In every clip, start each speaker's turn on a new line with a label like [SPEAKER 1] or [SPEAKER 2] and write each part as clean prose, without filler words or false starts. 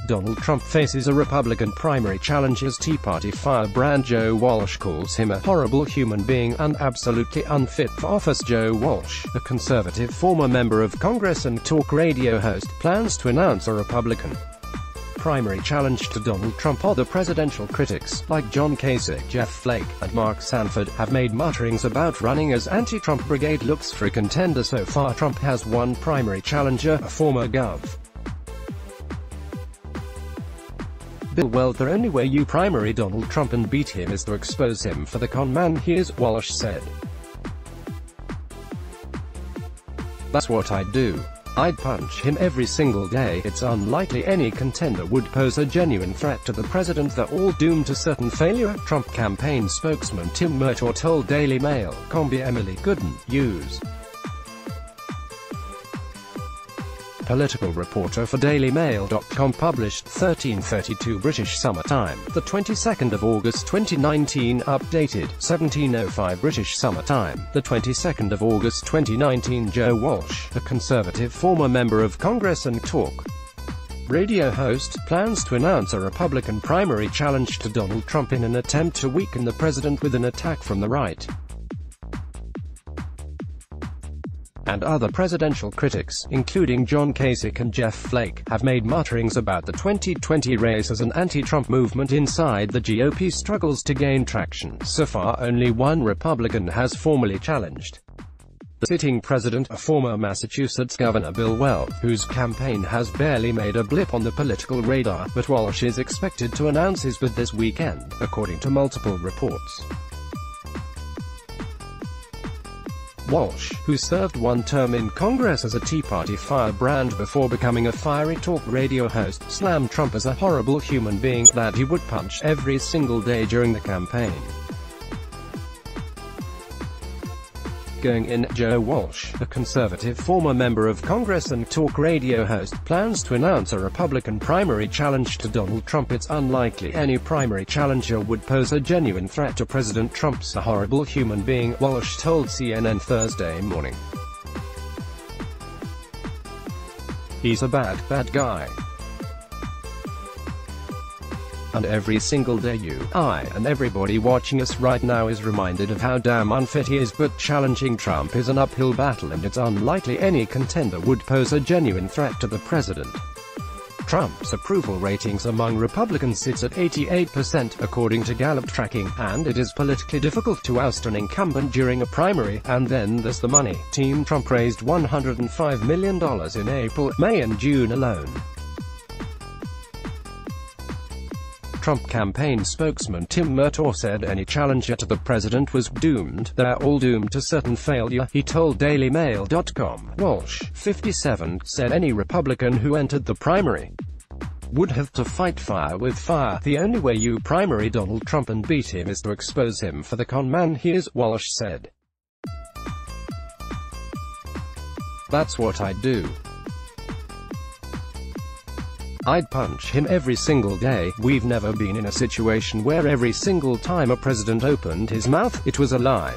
[SPEAKER 1] Donald Trump faces a Republican primary challenge as Tea Party firebrand Joe Walsh calls him a horrible human being and absolutely unfit for office. Joe Walsh, a conservative former member of Congress and talk radio host, plans to announce a Republican primary challenge to Donald Trump. Other presidential critics, like John Kasich, Jeff Flake, and Mark Sanford, have made mutterings about running as anti-Trump brigade looks for a contender. So far, Trump has one primary challenger, a former Gov. Bill Weld. The only way you primary Donald Trump and beat him is to expose him for the con man he is, Walsh said. That's what I'd do. I'd punch him every single day. It's unlikely any contender would pose a genuine threat to the president. They're all doomed to certain failure, Trump campaign spokesman Tim Murtaugh told Daily Mail. Combi Emily Gooden, use. Political reporter for DailyMail.com published 13:32 British Summer Time, the 22nd of August 2019, updated 17:05 British Summer Time, the 22nd of August 2019. Joe Walsh, a conservative former member of Congress and talk radio host, plans to announce a Republican primary challenge to Donald Trump in an attempt to weaken the president with an attack from the right. And other presidential critics, including John Kasich and Jeff Flake, have made mutterings about the 2020 race as an anti-Trump movement inside the GOP struggles to gain traction. So far, only one Republican has formally challenged the sitting president, a former Massachusetts Governor Bill Weld, whose campaign has barely made a blip on the political radar, but Walsh is expected to announce his bid this weekend, according to multiple reports. Walsh, who served one term in Congress as a Tea Party firebrand before becoming a fiery talk radio host, slammed Trump as a horrible human being that he would punch every single day during the campaign. Going in, Joe Walsh, a conservative former member of Congress and talk radio host, plans to announce a Republican primary challenge to Donald Trump. It's unlikely any primary challenger would pose a genuine threat to President Trump's a horrible human being, Walsh told CNN Thursday morning. He's a bad guy. And every single day you, I, and everybody watching us right now is reminded of how damn unfit he is. But challenging Trump is an uphill battle and it's unlikely any contender would pose a genuine threat to the president. Trump's approval ratings among Republicans sits at 88%, according to Gallup tracking, and it is politically difficult to oust an incumbent during a primary. And then there's the money. Team Trump raised $105 million in April, May and June alone. Trump campaign spokesman Tim Murtaugh said any challenger to the president was doomed. They're all doomed to certain failure, he told DailyMail.com. Walsh, 57, said any Republican who entered the primary would have to fight fire with fire. The only way you primary Donald Trump and beat him is to expose him for the con man he is, Walsh said. That's what I'd do. I'd punch him every single day. We've never been in a situation where every single time a president opened his mouth, it was a lie.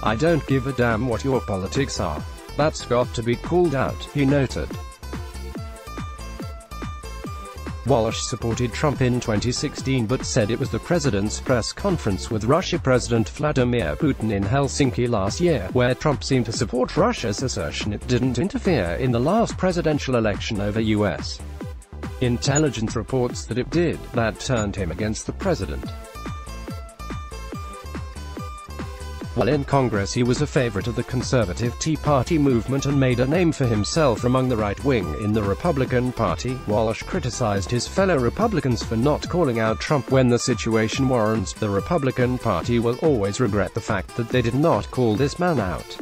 [SPEAKER 1] I don't give a damn what your politics are. That's got to be called out, he noted. Walsh supported Trump in 2016 but said it was the president's press conference with Russia President Vladimir Putin in Helsinki last year, where Trump seemed to support Russia's assertion it didn't interfere in the last presidential election over U.S. intelligence reports that it did, that turned him against the president. While in Congress he was a favorite of the conservative Tea Party movement and made a name for himself among the right wing in the Republican Party. Walsh criticized his fellow Republicans for not calling out Trump when the situation warrants. The Republican Party will always regret the fact that they did not call this man out.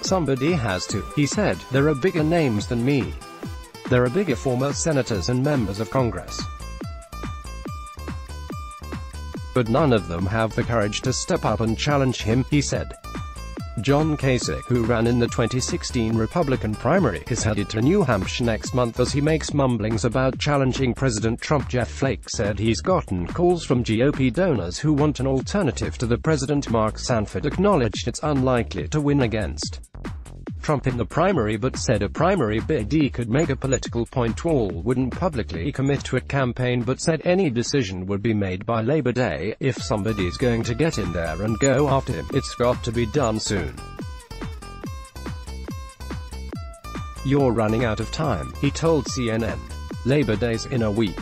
[SPEAKER 1] Somebody has to, he said. There are bigger names than me. There are bigger former senators and members of Congress. But none of them have the courage to step up and challenge him, he said. John Kasich, who ran in the 2016 Republican primary, is headed to New Hampshire next month as he makes mumblings about challenging President Trump. Jeff Flake said he's gotten calls from GOP donors who want an alternative to the president. Mark Sanford acknowledged it's unlikely to win against Trump in the primary but said a primary bid he could make a political point. Wall wouldn't publicly commit to a campaign but said any decision would be made by Labor Day. If somebody's going to get in there and go after him, it's got to be done soon. "You're running out of time," he told CNN. "Labor Day's in a week.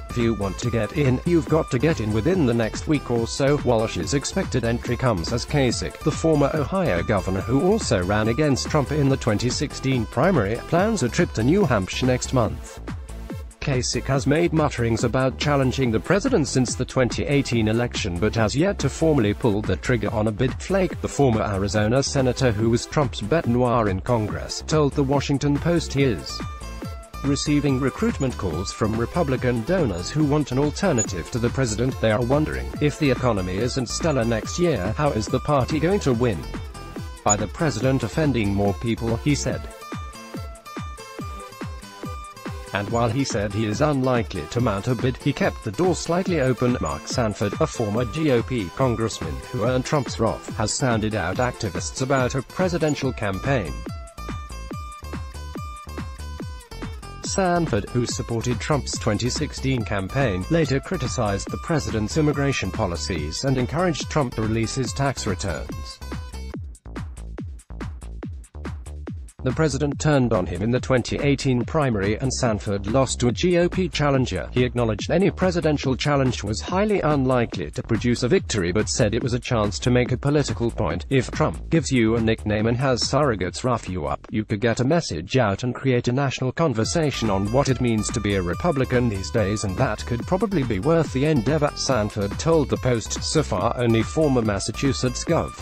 [SPEAKER 1] If you want to get in, you've got to get in within the next week or so." Walsh's expected entry comes as Kasich, the former Ohio governor who also ran against Trump in the 2016 primary, plans a trip to New Hampshire next month. Kasich has made mutterings about challenging the president since the 2018 election but has yet to formally pull the trigger on a bid. Flake, the former Arizona senator who was Trump's bête noire in Congress, told The Washington Post he is receiving recruitment calls from Republican donors who want an alternative to the president. They are wondering, if the economy isn't stellar next year, how is the party going to win? By the president offending more people, he said. And while he said he is unlikely to mount a bid, he kept the door slightly open. Mark Sanford, a former GOP congressman who earned Trump's wrath, has sounded out activists about a presidential campaign. Sanford, who supported Trump's 2016 campaign, later criticized the president's immigration policies and encouraged Trump to release his tax returns. The president turned on him in the 2018 primary and Sanford lost to a GOP challenger. He acknowledged any presidential challenge was highly unlikely to produce a victory but said it was a chance to make a political point. If Trump gives you a nickname and has surrogates rough you up, you could get a message out and create a national conversation on what it means to be a Republican these days, and that could probably be worth the endeavor, Sanford told the Post. So far, only former Massachusetts Gov.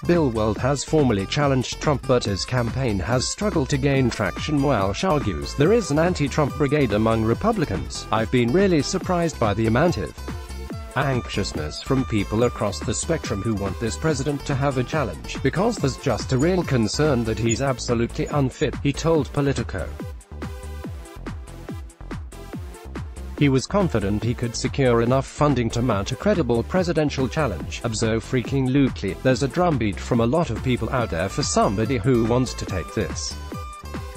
[SPEAKER 1] Bill Weld has formally challenged Trump but his campaign has struggled to gain traction. Walsh argues there is an anti-Trump brigade among Republicans. "I've been really surprised by the amount of anxiousness from people across the spectrum who want this president to have a challenge, because there's just a real concern that he's absolutely unfit," he told Politico. He was confident he could secure enough funding to mount a credible presidential challenge. "Abso-freaking-lutely, there's a drumbeat from a lot of people out there for somebody who wants to take this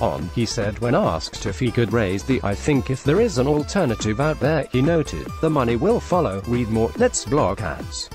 [SPEAKER 1] on," he said when asked if he could raise the "I think if there is an alternative out there," he noted, "the money will follow. Read more." Let's block ads.